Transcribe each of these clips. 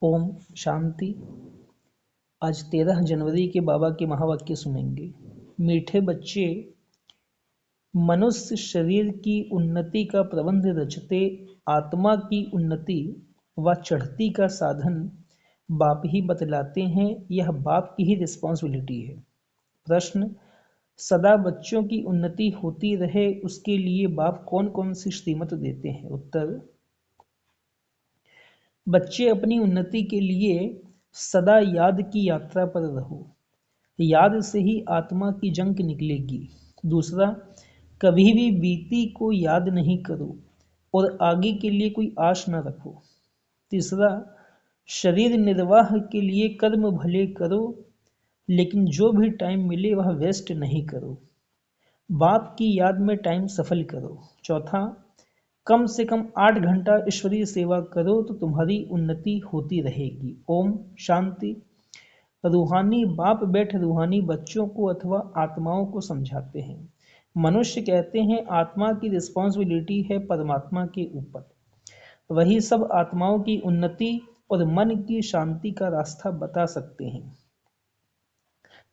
ओम शांति। आज 13 जनवरी के बाबा के महावाक्य सुनेंगे। मीठे बच्चे, मनुष्य शरीर की उन्नति का प्रबंध रचते, आत्मा की उन्नति व चढ़ती का साधन बाप ही बतलाते हैं। यह बाप की ही रिस्पॉन्सिबिलिटी है। प्रश्न: सदा बच्चों की उन्नति होती रहे उसके लिए बाप कौन कौन सी श्रीमत देते हैं? उत्तर: बच्चे अपनी उन्नति के लिए सदा याद की यात्रा पर रहो। याद से ही आत्मा की जंग निकलेगी। दूसरा, कभी भी बीती को याद नहीं करो और आगे के लिए कोई आश न रखो। तीसरा, शरीर निर्वाह के लिए कर्म भले करो, लेकिन जो भी टाइम मिले वह वेस्ट नहीं करो। बाप की याद में टाइम सफल करो। चौथा, कम से कम 8 घंटा ईश्वरीय सेवा करो तो तुम्हारी उन्नति होती रहेगी। ओम शांति। रूहानी बाप बैठ रूहानी बच्चों को अथवा आत्माओं को समझाते हैं। मनुष्य कहते हैं आत्मा की रिस्पॉन्सिबिलिटी है परमात्मा के ऊपर। वही सब आत्माओं की उन्नति और मन की शांति का रास्ता बता सकते हैं।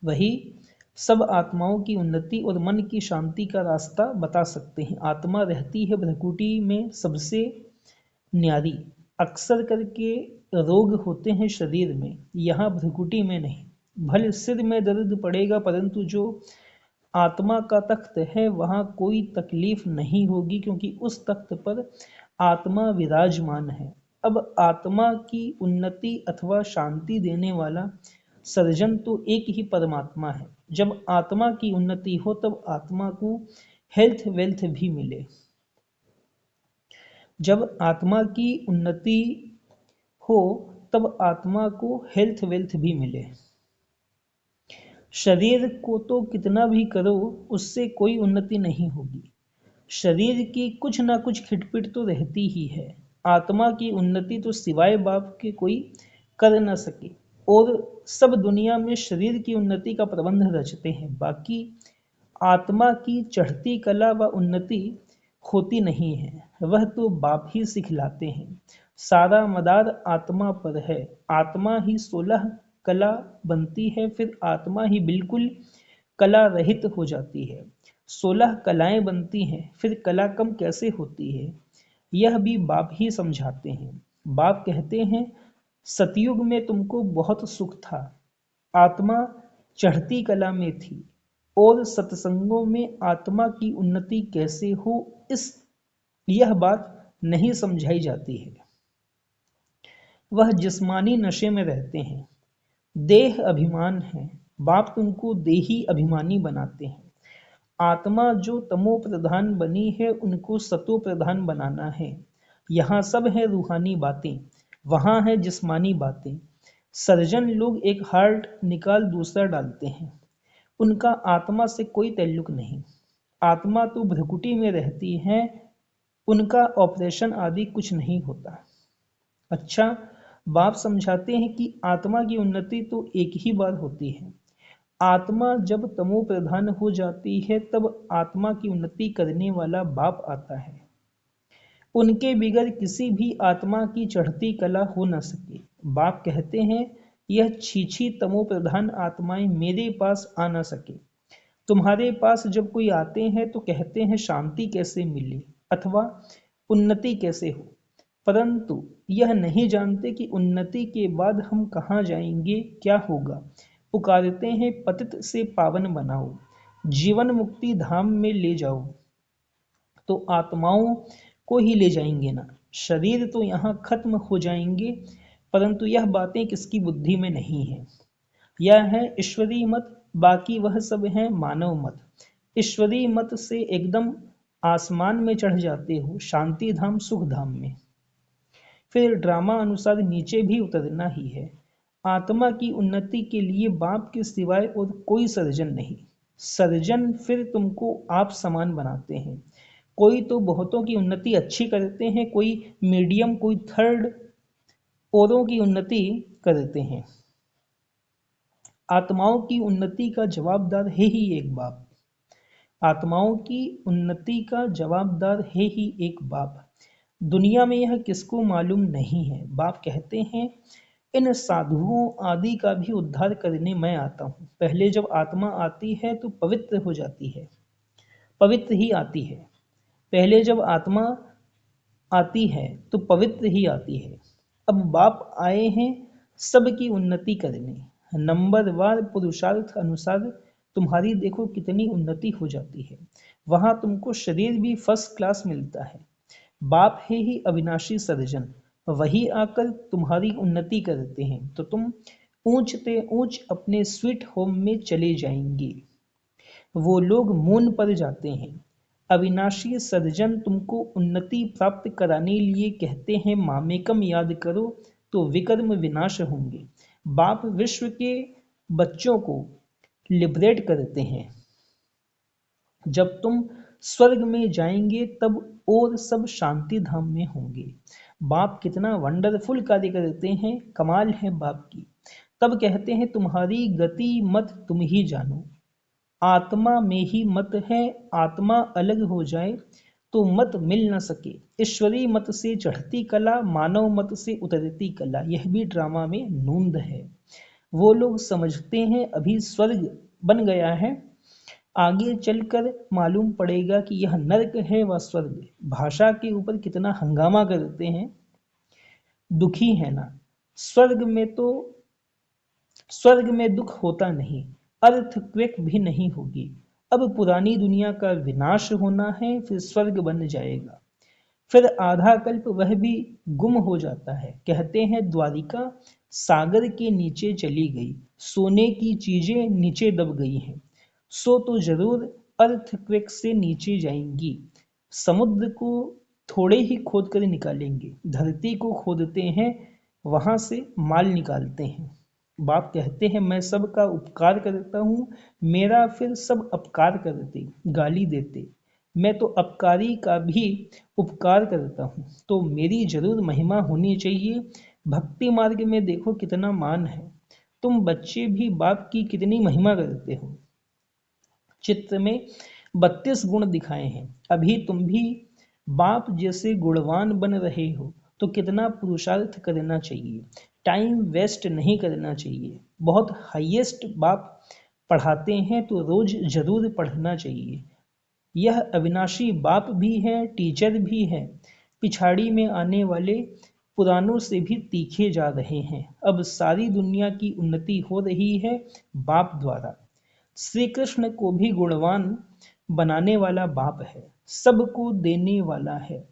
वही सब आत्माओं की उन्नति और मन की शांति का रास्ता बता सकते हैं। आत्मा रहती है भ्रकुटी में सबसे न्यारी। अक्सर करके रोग होते हैं शरीर में, यहाँ भ्रकुटी में नहीं। भले सिर में दर्द पड़ेगा, परंतु जो आत्मा का तख्त है वहाँ कोई तकलीफ नहीं होगी, क्योंकि उस तख्त पर आत्मा विराजमान है। अब आत्मा की उन्नति अथवा शांति देने वाला सर्जन तो एक ही परमात्मा है। जब आत्मा की उन्नति हो तब आत्मा को हेल्थ वेल्थ भी मिले। जब आत्मा की उन्नति हो तब आत्मा को हेल्थ वेल्थ भी मिले। शरीर को तो कितना भी करो उससे कोई उन्नति नहीं होगी। शरीर की कुछ ना कुछ खिटपिट तो रहती ही है। आत्मा की उन्नति तो सिवाय बाप के कोई कर न सके, और सब दुनिया में शरीर की उन्नति का प्रबंध रचते हैं। बाकी आत्मा की चढ़ती कला व उन्नति होती नहीं है, वह तो बाप ही सिखलाते हैं। सारा मदार आत्मा पर है। आत्मा ही 16 कला बनती है, फिर आत्मा ही बिल्कुल कला रहित हो जाती है। 16 कलाएं बनती हैं, फिर कला कम कैसे होती है, यह भी बाप ही समझाते हैं। बाप कहते हैं सतयुग में तुमको बहुत सुख था, आत्मा चढ़ती कला में थी, और सत्संगों में आत्मा की उन्नति कैसे हो यह बात नहीं समझाई जाती है। वह जिस्मानी नशे में रहते हैं, देह अभिमान है। बाप तुमको देही अभिमानी बनाते हैं। आत्मा जो तमो प्रधान बनी है उनको सतो प्रधान बनाना है। यहाँ सब है रूहानी बातें, वहाँ है जिस्मानी बातें। सर्जन लोग एक हार्ट निकाल दूसरा डालते हैं, उनका आत्मा से कोई ताल्लुक नहीं। आत्मा तो भ्रकुटी में रहती है, उनका ऑपरेशन आदि कुछ नहीं होता। अच्छा, बाप समझाते हैं कि आत्मा की उन्नति तो एक ही बार होती है। आत्मा जब तमो प्रधान हो जाती है तब आत्मा की उन्नति करने वाला बाप आता है। उनके बिगड़ किसी भी आत्मा की चढ़ती कला हो न सके। बाप कहते हैं यह छीछी तमो प्रधान आत्माएं मेरे पास आ न सके। तुम्हारे पास जब कोई आते हैं तो कहते हैं शांति कैसे मिले अथवा उन्नति कैसे हो, परंतु यह नहीं जानते कि उन्नति के बाद हम कहाँ जाएंगे, क्या होगा। पुकारते हैं पतित से पावन बनाओ, जीवन मुक्ति धाम में ले जाओ, तो आत्माओं को ही ले जाएंगे ना। शरीर तो यहाँ खत्म हो जाएंगे, परंतु यह बातें किसकी बुद्धि में नहीं है। यह है ईश्वरीय मत, बाकी वह सब है मानव मत। ईश्वरीय मत से एकदम आसमान में चढ़ जाते हो, शांति धाम सुख धाम में, फिर ड्रामा अनुसार नीचे भी उतरना ही है। आत्मा की उन्नति के लिए बाप के सिवाय और कोई सर्जन नहीं। सर्जन फिर तुमको आप समान बनाते हैं। कोई तो बहुतों की उन्नति अच्छी करते हैं, कोई मीडियम, कोई थर्ड, औरों की उन्नति करते हैं। आत्माओं की उन्नति का जवाबदार है ही एक बाप। आत्माओं की उन्नति का जवाबदार है ही एक बाप। दुनिया में यह किसको मालूम नहीं है। बाप कहते हैं इन साधुओं आदि का भी उद्धार करने मैं आता हूँ। पहले जब आत्मा आती है तो पवित्र हो जाती है, पवित्र ही आती है। पहले जब आत्मा आती है तो पवित्र ही आती है। अब बाप आए हैं सबकी उन्नति करने, नंबरवार पुरुषार्थ अनुसार तुम्हारी देखो कितनी उन्नति हो जाती है। वहां तुमको शरीर भी फर्स्ट क्लास मिलता है। बाप है ही अविनाशी सर्जन, वही आकर तुम्हारी उन्नति करते हैं तो तुम ऊंचते ऊंच अपने स्वीट होम में चले जाएंगे। वो लोग मून पर जाते हैं। अविनाशी सज्जन तुमको उन्नति प्राप्त कराने लिए कहते हैं मामेकम याद करो तो विकर्म विनाश होंगे। बाप विश्व के बच्चों को लिबरेट करते हैं। जब तुम स्वर्ग में जाएंगे तब और सब शांति धाम में होंगे। बाप कितना वंडरफुल कार्य करते हैं, कमाल है बाप की। तब कहते हैं तुम्हारी गति मत तुम ही जानो, आत्मा में ही मत है। आत्मा अलग हो जाए तो मत मिल न सके। ईश्वरी मत से चढ़ती कला, मानव मत से उतरती कला, यह भी ड्रामा में नूंद है। वो लोग समझते हैं अभी स्वर्ग बन गया है, आगे चलकर मालूम पड़ेगा कि यह नरक है व स्वर्ग। भाषा के ऊपर कितना हंगामा करते हैं, दुखी है ना। स्वर्ग में दुख होता नहीं, अर्थक्वेक भी नहीं होगी। अब पुरानी दुनिया का विनाश होना है, फिर स्वर्ग बन जाएगा। फिर आधा कल्प वह भी गुम हो जाता है। कहते हैं द्वारिका सागर के नीचे चली गई, सोने की चीजें नीचे दब गई हैं। सो तो जरूर अर्थक्वेक से नीचे जाएंगी। समुद्र को थोड़े ही खोद कर निकालेंगे, धरती को खोदते हैं, वहां से माल निकालते हैं। बाप कहते हैं मैं सबका उपकार करता हूँ, मेरा फिर सब अपकार करते, गाली देते। मैं तो अपकारी का भी उपकार करता हूँ, तो मेरी जरूर महिमा होनी चाहिए। भक्ति मार्ग में देखो कितना मान है। तुम बच्चे भी बाप की कितनी महिमा करते हो। चित्र में 32 गुण दिखाए हैं। अभी तुम भी बाप जैसे गुणवान बन रहे हो तो कितना पुरुषार्थ करना चाहिए, टाइम वेस्ट नहीं करना चाहिए। बहुत हाईएस्ट बाप पढ़ाते हैं तो रोज जरूर पढ़ना चाहिए। यह अविनाशी बाप भी है, टीचर भी है, पिछाड़ी में आने वाले पुरानों से भी तीखे जा रहे हैं। अब सारी दुनिया की उन्नति हो रही है बाप द्वारा। श्री कृष्ण को भी गुणवान बनाने वाला बाप है, सबको देने वाला है,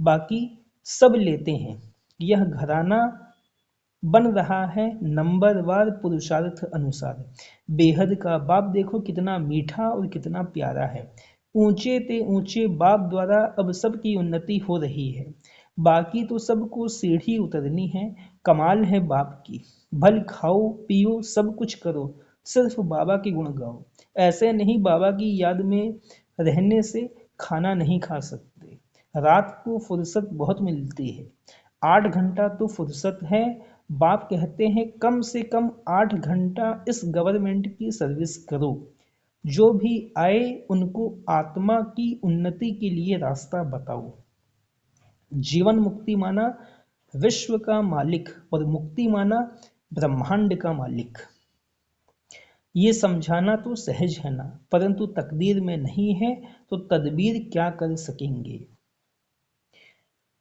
बाकी सब लेते हैं। यह घराना बन रहा है नंबरवार पुरुषार्थ अनुसार। बेहद का बाप देखो कितना मीठा और कितना प्यारा है। ऊंचे ते ऊंचे बाप द्वारा अब सबकी उन्नति हो रही है, बाकी तो सबको सीढ़ी उतरनी है। कमाल है बाप की। भल खाओ पियो सब कुछ करो, सिर्फ बाबा के गुण गाओ। ऐसे नहीं बाबा की याद में रहने से खाना नहीं खा सकते। रात को फुर्सत बहुत मिलती है, 8 घंटा तो फुर्सत है। बाप कहते हैं कम से कम 8 घंटा इस गवर्नमेंट की सर्विस करो। जो भी आए उनको आत्मा की उन्नति के लिए रास्ता बताओ। जीवन मुक्ति माना विश्व का मालिक और मुक्ति माना ब्रह्मांड का मालिक। ये समझाना तो सहज है ना, परंतु तकदीर में नहीं है तो तदबीर क्या कर सकेंगे।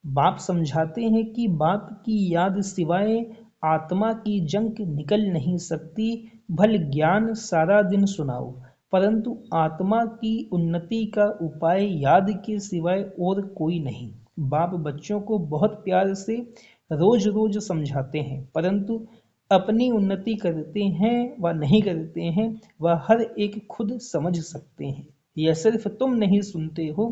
बाप समझाते हैं कि बाप की याद सिवाय आत्मा की जंक निकल नहीं सकती। भल ज्ञान सारा दिन सुनाओ, परंतु आत्मा की उन्नति का उपाय याद के सिवाय और कोई नहीं। बाप बच्चों को बहुत प्यार से रोज रोज समझाते हैं, परंतु अपनी उन्नति करते हैं व नहीं करते हैं वह हर एक खुद समझ सकते हैं। यह सिर्फ तुम नहीं सुनते हो,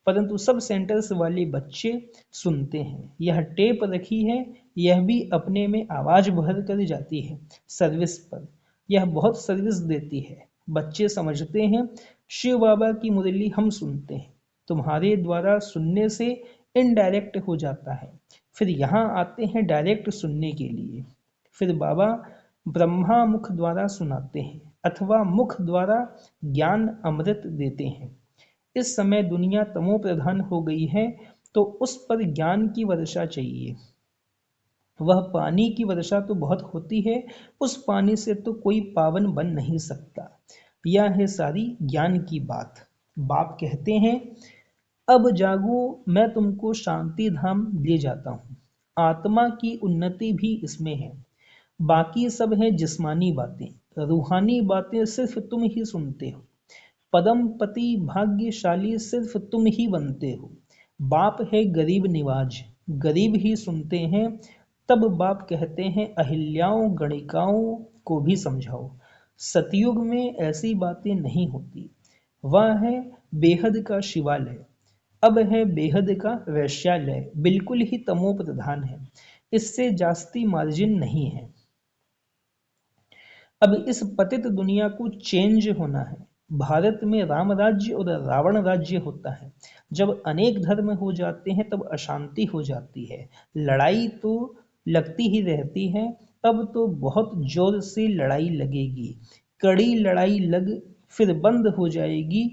परंतु सब सेंटर्स वाले बच्चे सुनते हैं। यह टेप रखी है, यह भी अपने में आवाज भर कर जाती है सर्विस पर। यह बहुत सर्विस देती है। बच्चे समझते हैं शिव बाबा की मुरली हम सुनते हैं, तुम्हारे द्वारा सुनने से इनडायरेक्ट हो जाता है, फिर यहाँ आते हैं डायरेक्ट सुनने के लिए। फिर बाबा ब्रह्मा मुख द्वारा सुनाते हैं अथवा मुख द्वारा ज्ञान अमृत देते हैं। इस समय दुनिया तमो प्रधान हो गई है तो उस पर ज्ञान की वर्षा चाहिए। वह पानी की वर्षा तो बहुत होती है, उस पानी से तो कोई पावन बन नहीं सकता। यह है सारी ज्ञान की बात। बाप कहते हैं, अब जागो, मैं तुमको शांति धाम ले जाता हूँ। आत्मा की उन्नति भी इसमें है, बाकी सब है जिस्मानी बातें। रूहानी बातें सिर्फ तुम ही सुनते हो। पदम पति भाग्यशाली सिर्फ तुम ही बनते हो। बाप है गरीब निवाज, गरीब ही सुनते हैं। तब बाप कहते हैं, अहिल्याओं गणिकाओं को भी समझाओ। सतयुग में ऐसी बातें नहीं होती। वह है बेहद का शिवालय, अब है बेहद का वैश्यालय। बिल्कुल ही तमो प्रधान है, इससे जास्ती मार्जिन नहीं है। अब इस पतित दुनिया को चेंज होना है। भारत में राम राज्य और रावण राज्य होता है। जब अनेक धर्म हो जाते हैं तब अशांति हो जाती है, लड़ाई तो लगती ही रहती है। अब तो बहुत जोर से लड़ाई लगेगी, कड़ी लड़ाई लग फिर बंद हो जाएगी,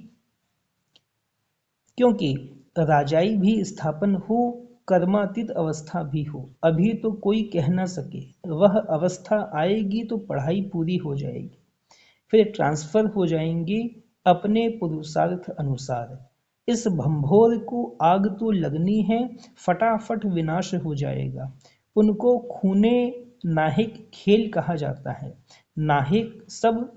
क्योंकि राजाई भी स्थापन हो, कर्मातीत अवस्था भी हो। अभी तो कोई कह न सके, वह अवस्था आएगी तो पढ़ाई पूरी हो जाएगी, फिर ट्रांसफर हो जाएंगे अपने पुरुषार्थ अनुसार। इस भंभोर को आग तो लगनी है, फटाफट विनाश हो जाएगा। उनको खूने नाहिक खेल कहा जाता है। नाहिक सब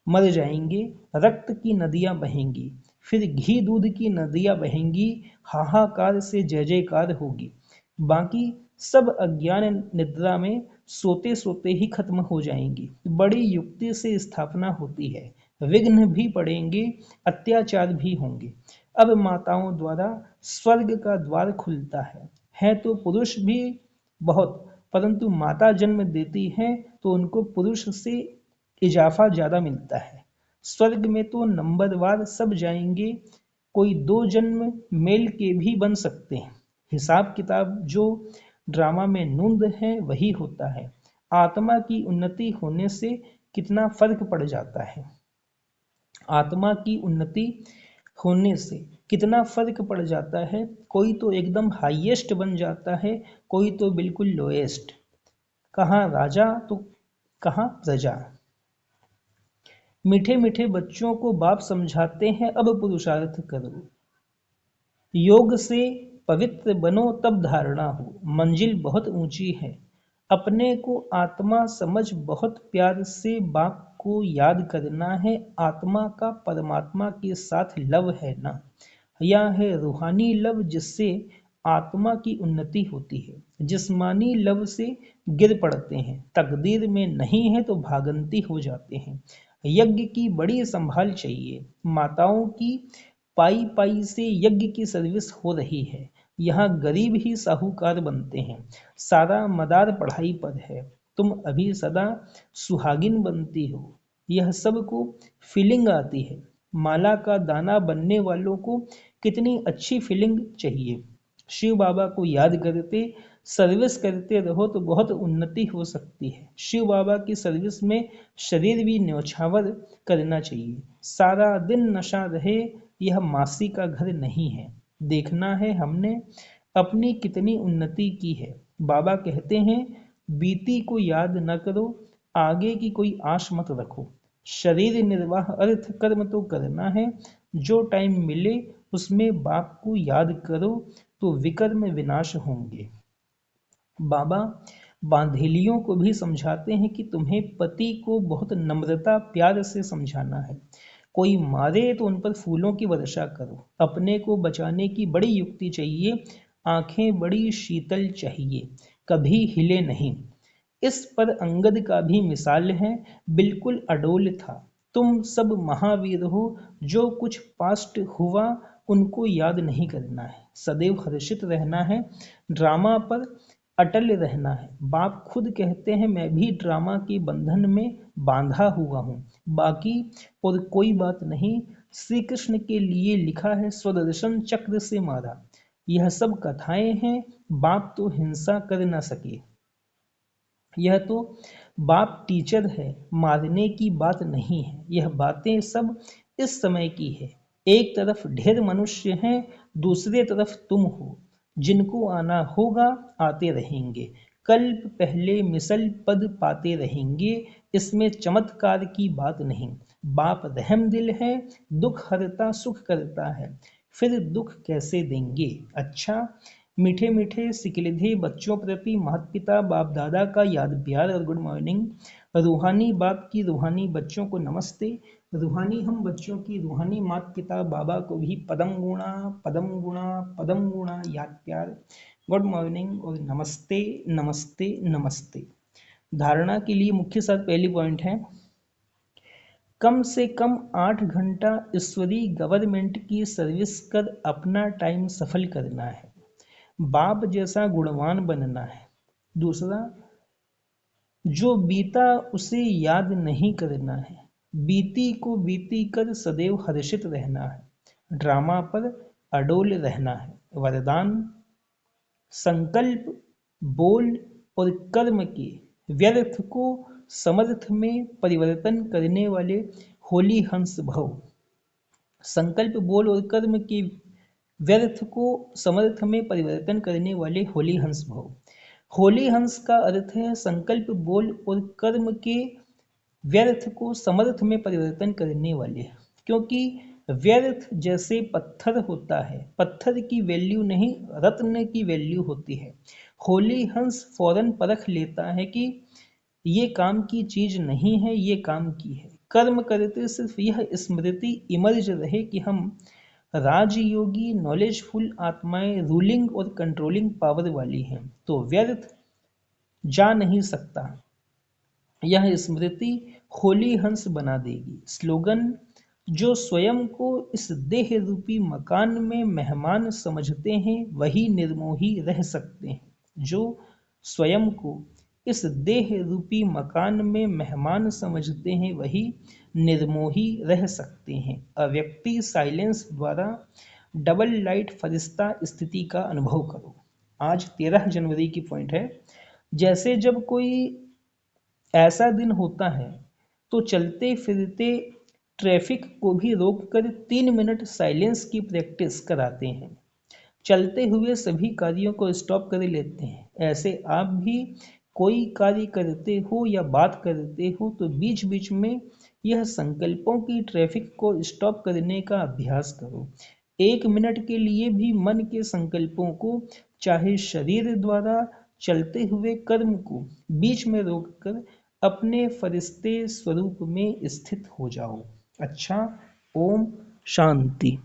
मर जाएंगे, रक्त की नदियां बहेंगी, फिर घी दूध की नदियां बहेंगी, हाहाकार से जय जयकार होगी। बाकी सब अज्ञान निद्रा में सोते सोते ही खत्म हो जाएंगी। बड़ी युक्ति से स्थापना होती है, विघ्न भी पड़ेंगे, अत्याचार भी होंगे। अब माताओं द्वारा स्वर्ग का द्वार खुलता है तो पुरुष भी बहुत, परंतु माता जन्म देती है तो उनको पुरुष से इजाफा ज्यादा मिलता है। स्वर्ग में तो नंबरवार सब जाएंगे, कोई 2 जन्म मेल के भी बन सकते हैं। हिसाब किताब जो ड्रामा में नूंद है वही होता है। आत्मा की उन्नति होने से कितना फर्क पड़ जाता है। आत्मा की उन्नति होने से कितना फर्क पड़ जाता है। कोई तो एकदम हाईएस्ट बन जाता है, कोई तो बिल्कुल लोएस्ट। कहाँ राजा तो कहाँ प्रजा। मीठे मीठे बच्चों को बाप समझाते हैं, अब पुरुषार्थ करो, योग से पवित्र बनो, तब धारणा हो। मंजिल बहुत ऊंची है। अपने को आत्मा समझ बहुत प्यार से बाप को याद करना है। आत्मा का परमात्मा के साथ लव है ना, यह है रूहानी लव, जिससे आत्मा की उन्नति होती है। जिस्मानी लव से गिर पड़ते हैं, तकदीर में नहीं है तो भागंती हो जाते हैं। यज्ञ की बड़ी संभाल चाहिए। माताओं की पाई पाई से यज्ञ की सर्विस हो रही है। यहाँ गरीब ही साहूकार बनते हैं। सारा मदार पढ़ाई पर है, तुम अभी सदा सुहागिन बनती हो। यह सबको फीलिंग आती है। माला का दाना बनने वालों को कितनी अच्छी फीलिंग चाहिए। शिव बाबा को याद करते सर्विस करते रहो तो बहुत उन्नति हो सकती है। शिव बाबा की सर्विस में शरीर भी न्यौछावर करना चाहिए। सारा दिन नशा रहे, यह मासी का घर नहीं है। देखना है हमने अपनी कितनी उन्नति की है। बाबा कहते हैं, बीती को याद न करो, आगे की कोई आश मत रखो। शरीर निर्वाह अर्थ कर्म तो करना है। जो टाइम मिले उसमें बाप को याद करो तो विकर्म विनाश होंगे। बाबा बांधेलियों को भी समझाते हैं कि तुम्हें पति को बहुत नम्रता प्यार से समझाना है। कोई मारे तो उन पर फूलों की वर्षा करो। अपने को बचाने की बड़ी युक्ति चाहिए। आंखें बड़ी शीतल चाहिए, कभी हिले नहीं। इस पर अंगद का भी मिसाल है, बिल्कुल अडोल था। तुम सब महावीर हो, जो कुछ पास्ट हुआ उनको याद नहीं करना है, सदैव हर्षित रहना है, ड्रामा पर अटल रहना है। बाप खुद कहते हैं, मैं भी ड्रामा के बंधन में बांधा हुआ हूँ, बाकी और कोई बात नहीं। श्री कृष्ण के लिए लिखा है, स्वदर्शन चक्र से मारा। यह सब कथाएं हैं, बाप तो हिंसा कर न सके। यह तो बाप टीचर है, मारने की बात नहीं है। यह बातें सब इस समय की है। एक तरफ ढेर मनुष्य हैं, दूसरे तरफ तुम हो। जिनको आना होगा आते रहेंगे। कल्प पहले मिसल पद पाते रहेंगे, इसमें चमत्कार की बात नहीं। बाप रहम दिल है, दुख हरता सुख करता है, फिर दुख कैसे देंगे। अच्छा, मीठे मीठे सिकिलधे बच्चों प्रति माता पिता बाप दादा का याद प्यार और गुड मॉर्निंग। रूहानी बाप की रूहानी बच्चों को नमस्ते। रूहानी हम बच्चों की रूहानी माता पिता बाबा को भी पदम गुणा पदम गुणा पदम गुणा याद प्यार, गुड मॉर्निंग और नमस्ते नमस्ते नमस्ते। धारणा के लिए मुख्य साथ पहली पॉइंट है, कम से कम 8 घंटा ईश्वरीय गवर्नमेंट की सर्विस कर अपना टाइम सफल करना है, बाप जैसा गुणवान बनना है। दूसरा, जो बीता उसे याद नहीं करना है, बीती को बीती कर सदैव हर्षित रहना है, ड्रामा पर अडोल रहना है। वरदान, संकल्प, बोल और कर्म के व्यर्थ को समर्थ में परिवर्तन करने वाले होली हंस भव। संकल्प, बोल और कर्म के व्यर्थ को समर्थ में परिवर्तन करने वाले होली हंस भव। होली हंस का अर्थ है संकल्प, बोल और कर्म के व्यर्थ को समर्थ में परिवर्तन करने वाले, क्योंकि व्यर्थ जैसे पत्थर होता है, पत्थर की वैल्यू नहीं रत्न की वैल्यू होती है। होली हंस फौरन परख लेता है कि ये काम की चीज नहीं है, ये काम की है। कर्म करते सिर्फ यह स्मृति इमर्ज रहे कि हम राजयोगी नॉलेजफुल आत्माएं रूलिंग और कंट्रोलिंग पावर वाली हैं, तो व्यर्थ जा नहीं सकता। यह स्मृति होली हंस बना देगी। स्लोगन, जो स्वयं को इस देह रूपी मकान में मेहमान समझते हैं वही निर्मोही रह सकते हैं। जो स्वयं को इस देह रूपी मकान में मेहमान समझते हैं वही निर्मोही रह सकते हैं। अव्यक्ति साइलेंस द्वारा डबल लाइट फरिश्ता स्थिति का अनुभव करो। आज 13 जनवरी की पॉइंट है, जैसे जब कोई ऐसा दिन होता है तो चलते फिरते ट्रैफिक को भी रोककर 3 मिनट साइलेंस की प्रैक्टिस कराते हैं। चलते हुए सभी कार्यों को स्टॉप कर लेते हैं। ऐसे आप भी कोई कार्य करते हो या बात करते हो तो बीच बीच में यह संकल्पों की ट्रैफिक को स्टॉप करने का अभ्यास करो। 1 मिनट के लिए भी मन के संकल्पों को, चाहे शरीर द्वारा चलते हुए कर्म को, बीच में रोककर अपने फरिश्ते स्वरूप में स्थित हो जाओ। अच्छा, ओम शांति।